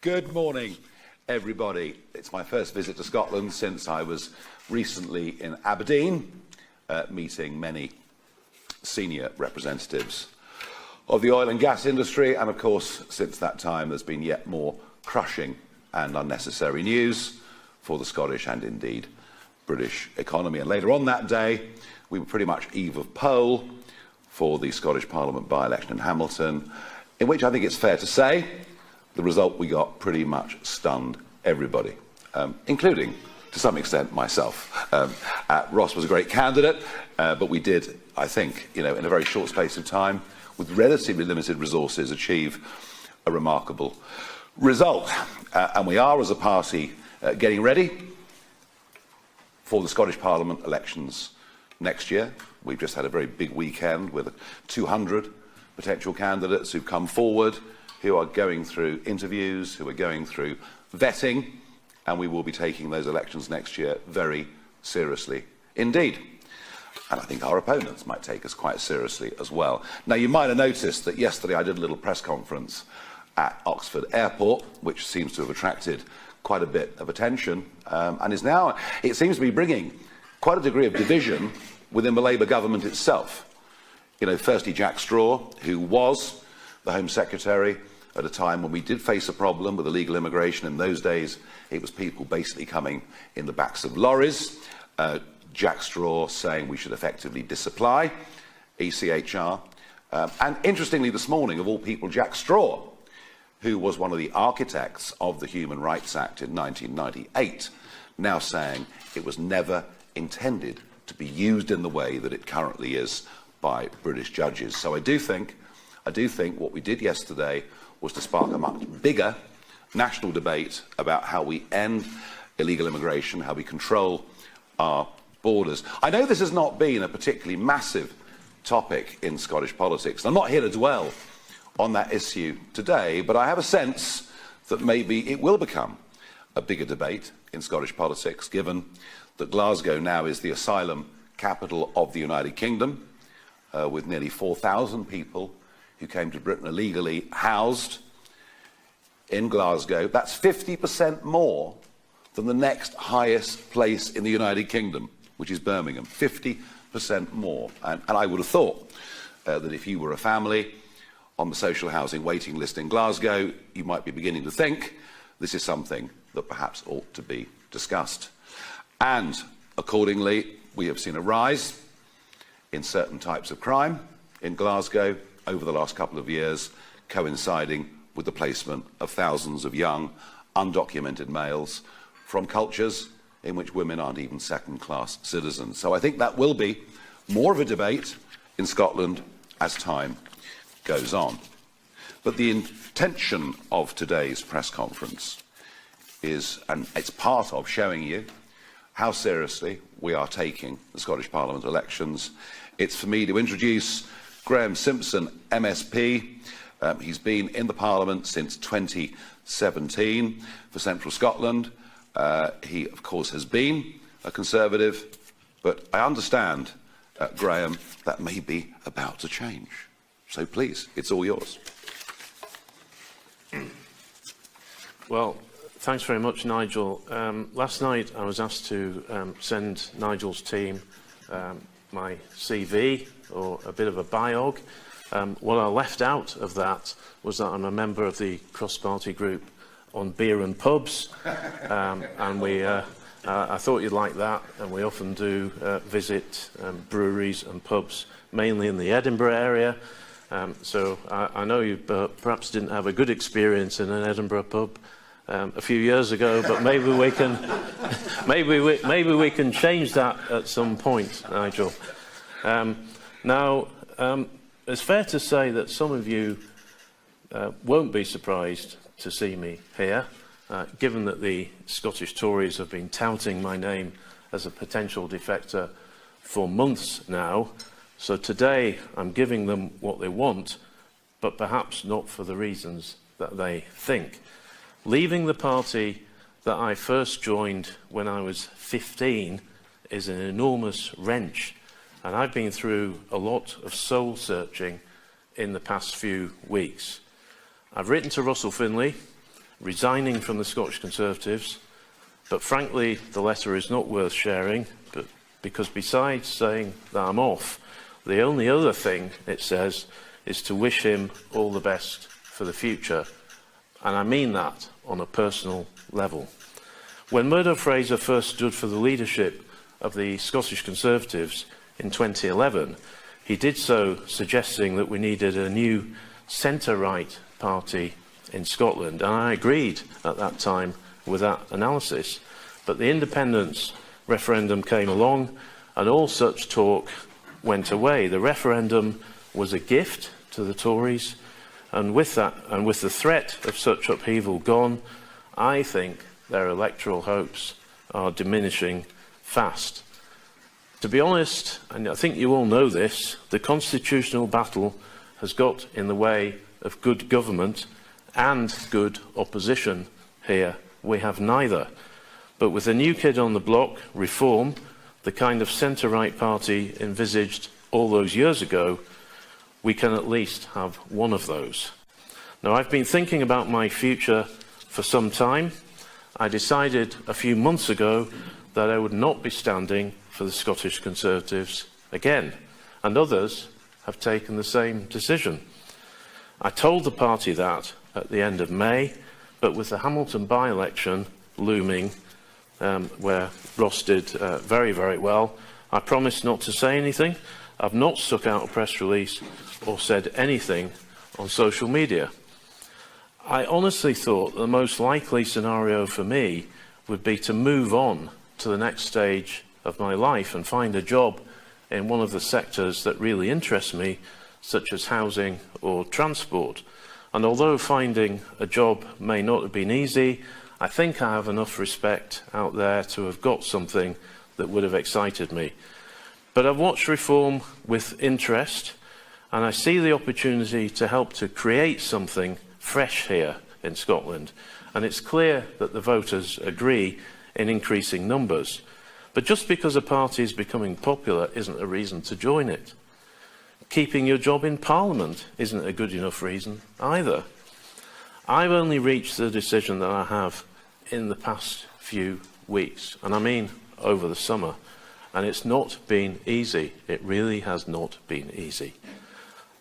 Good morning, everybody. It's my first visit to Scotland since I was recently in Aberdeen, meeting many senior representatives of the oil and gas industry, and of course, since that time, there's been yet more crushing and unnecessary news for the Scottish and indeed British economy. And later on that day, we were pretty much eve of poll for the Scottish Parliament by-election in Hamilton, in which I think it's fair to say the result we got pretty much stunned everybody, including, to some extent, myself. Ross was a great candidate, but we did, I think, in a very short space of time, with relatively limited resources, achieve a remarkable result. And we are, as a party, getting ready for the Scottish Parliament elections next year. We've just had a very big weekend with 200 potential candidates who've come forward, who are going through interviews, who are going through vetting, and we will be taking those elections next year very seriously indeed. And I think our opponents might take us quite seriously as well. Now, you might have noticed that yesterday I did a little press conference at Oxford Airport, which seems to have attracted quite a bit of attention, and is now, it seems to be bringing quite a degree of division within the Labour government itself. Firstly, Jack Straw, who was the Home Secretary at a time when we did face a problem with illegal immigration. In those days, it was people basically coming in the backs of lorries. Jack Straw saying we should effectively disapply ECHR. And interestingly, this morning, of all people, Jack Straw, who was one of the architects of the Human Rights Act in 1998, now saying it was never intended to be used in the way that it currently is by British judges. So I do think what we did yesterday was to spark a much bigger national debate about how we end illegal immigration, how we control our borders. I know this has not been a particularly massive topic in Scottish politics. I'm not here to dwell on that issue today, but I have a sense that maybe it will become a bigger debate in Scottish politics, given that Glasgow now is the asylum capital of the United Kingdom, with nearly 4,000 people who came to Britain illegally housed in Glasgow. That's 50% more than the next highest place in the United Kingdom, which is Birmingham. 50% more. And I would have thought that if you were a family on the social housing waiting list in Glasgow, you might be beginning to think this is something that perhaps ought to be discussed. And accordingly, we have seen a rise in certain types of crime in Glasgow over the last couple of years, coinciding with the placement of thousands of young, undocumented males from cultures in which women aren't even second-class citizens. So I think that will be more of a debate in Scotland as time goes on. But the intention of today's press conference is, and it's part of showing you how seriously we are taking the Scottish Parliament elections. It's for me to introduce Graham Simpson, MSP. He's been in the Parliament since 2017 for Central Scotland. He, of course, has been a Conservative, but I understand, Graham, that may be about to change. So please, it's all yours. Well, thanks very much, Nigel. Last night I was asked to send Nigel's team my CV, or a bit of a biog. What I left out of that was that I'm a member of the cross-party group on beer and pubs, and I thought you'd like that, and we often do visit breweries and pubs, mainly in the Edinburgh area. So I know you perhaps didn't have a good experience in an Edinburgh pub a few years ago, but maybe we can maybe we can change that at some point, Nigel. Now, it's fair to say that some of you won't be surprised to see me here, given that the Scottish Tories have been touting my name as a potential defector for months now. So today I'm giving them what they want, but perhaps not for the reasons that they think. Leaving the party that I first joined when I was 15 is an enormous wrench, and I've been through a lot of soul searching in the past few weeks. I've written to Russell Finlay, resigning from the Scottish Conservatives, but frankly, the letter is not worth sharing, because besides saying that I'm off, the only other thing it says is to wish him all the best for the future, and I mean that on a personal level. When Murdo Fraser first stood for the leadership of the Scottish Conservatives in 2011, he did so suggesting that we needed a new centre-right party in Scotland, and I agreed at that time with that analysis. But the independence referendum came along and all such talk went away. The referendum was a gift to the Tories, and with that, and with the threat of such upheaval gone, I think their electoral hopes are diminishing fast. To be honest, and I think you all know this, the constitutional battle has got in the way of good government and good opposition here. We have neither. But with a new kid on the block, Reform, the kind of centre-right party envisaged all those years ago, we can at least have one of those. Now, I've been thinking about my future for some time. I decided a few months ago that I would not be standing for the Scottish Conservatives again, and others have taken the same decision. I told the party that at the end of May, but with the Hamilton by-election looming, where Ross did very, very well, I promised not to say anything. I've not stuck out a press release or said anything on social media. I honestly thought the most likely scenario for me would be to move on to the next stage of my life and find a job in one of the sectors that really interest me, such as housing or transport. And although finding a job may not have been easy, I think I have enough respect out there to have got something that would have excited me. But I've watched Reform with interest, and I see the opportunity to help to create something fresh here in Scotland. And it's clear that the voters agree in increasing numbers. But just because a party is becoming popular isn't a reason to join it. Keeping your job in Parliament isn't a good enough reason either. I've only reached the decision that I have in the past few weeks, and I mean over the summer, and it's not been easy. It really has not been easy.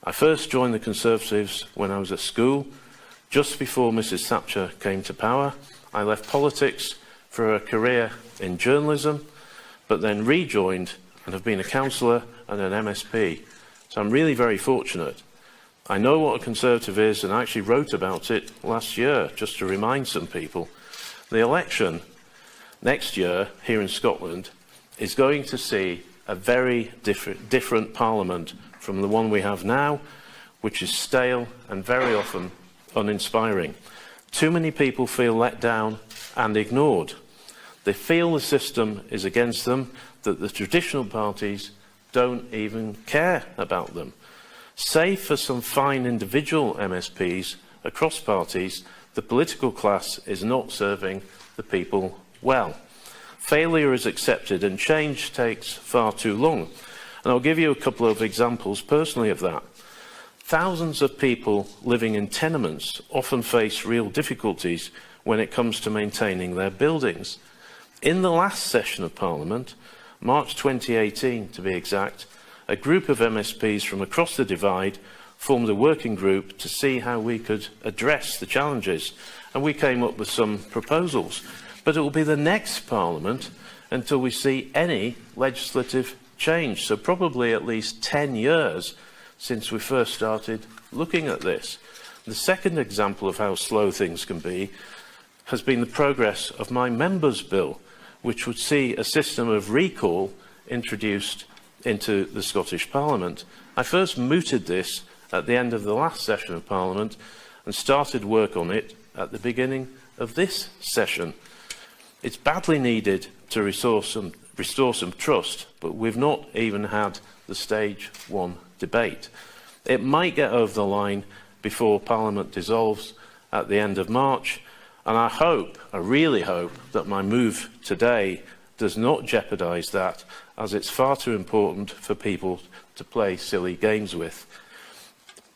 I first joined the Conservatives when I was at school, just before Mrs Thatcher came to power. I left politics for a career in journalism, but then rejoined and have been a councillor and an MSP. So I'm really very fortunate. I know what a Conservative is, and I actually wrote about it last year, just to remind some people. The election next year here in Scotland is going to see a very different Parliament from the one we have now, which is stale and very often uninspiring. Too many people feel let down and ignored. They feel the system is against them, that the traditional parties don't even care about them. Save for some fine individual MSPs across parties, the political class is not serving the people well. Failure is accepted and change takes far too long. And I'll give you a couple of examples personally of that. Thousands of people living in tenements often face real difficulties when it comes to maintaining their buildings. In the last session of Parliament, March 2018 to be exact, a group of MSPs from across the divide formed a working group to see how we could address the challenges, and we came up with some proposals. But it will be the next Parliament until we see any legislative change, so probably at least 10 years since we first started looking at this. The second example of how slow things can be has been the progress of my Members' Bill, which would see a system of recall introduced into the Scottish Parliament. I first mooted this at the end of the last session of Parliament and started work on it at the beginning of this session. It's badly needed to restore some trust, but we've not even had the stage one debate. It might get over the line before Parliament dissolves at the end of March, and I really hope that my move today does not jeopardise that, as it's far too important for people to play silly games with.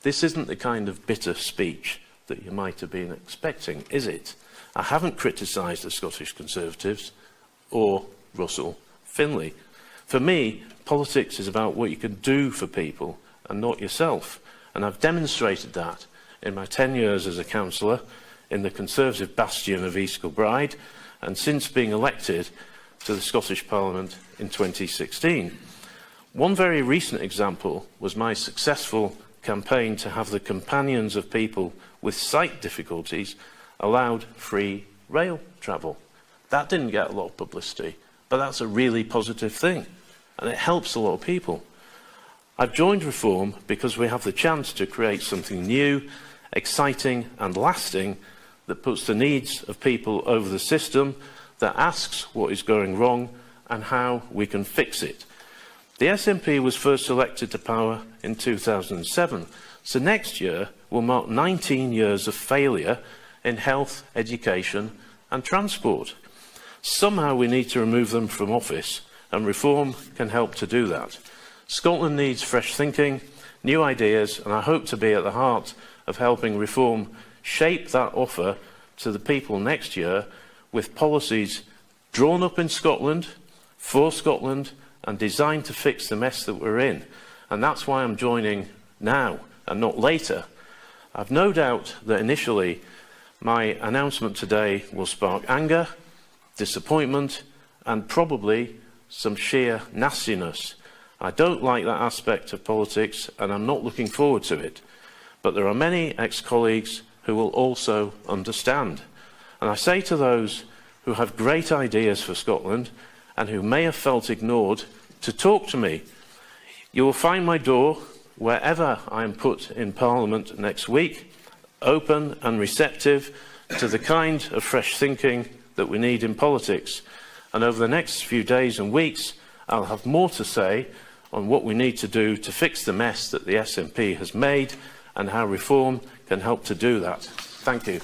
This isn't the kind of bitter speech that you might have been expecting, is it? I haven't criticised the Scottish Conservatives or Russell Finlay. For me, politics is about what you can do for people and not yourself. And I've demonstrated that in my 10 years as a councillor in the Conservative bastion of East Kilbride, and since being elected to the Scottish Parliament in 2016. One very recent example was my successful campaign to have the companions of people with sight difficulties allowed free rail travel. That didn't get a lot of publicity, but that's a really positive thing, and it helps a lot of people. I've joined Reform because we have the chance to create something new, exciting and lasting that puts the needs of people over the system, that asks what is going wrong and how we can fix it. The SNP was first elected to power in 2007, so next year will mark 19 years of failure in health, education and transport. Somehow we need to remove them from office, and Reform can help to do that. Scotland needs fresh thinking, new ideas, and I hope to be at the heart of helping Reform shape that offer to the people next year with policies drawn up in Scotland, for Scotland, and designed to fix the mess that we're in. And that's why I'm joining now and not later. I've no doubt that initially my announcement today will spark anger, disappointment, and probably some sheer nastiness. I don't like that aspect of politics, and I'm not looking forward to it. But there are many ex-colleagues who will also understand. And I say to those who have great ideas for Scotland and who may have felt ignored, to talk to me. You will find my door, wherever I am put in Parliament next week, open and receptive to the kind of fresh thinking that we need in politics. And over the next few days and weeks, I'll have more to say on what we need to do to fix the mess that the SNP has made and how Reform can help to do that. Thank you.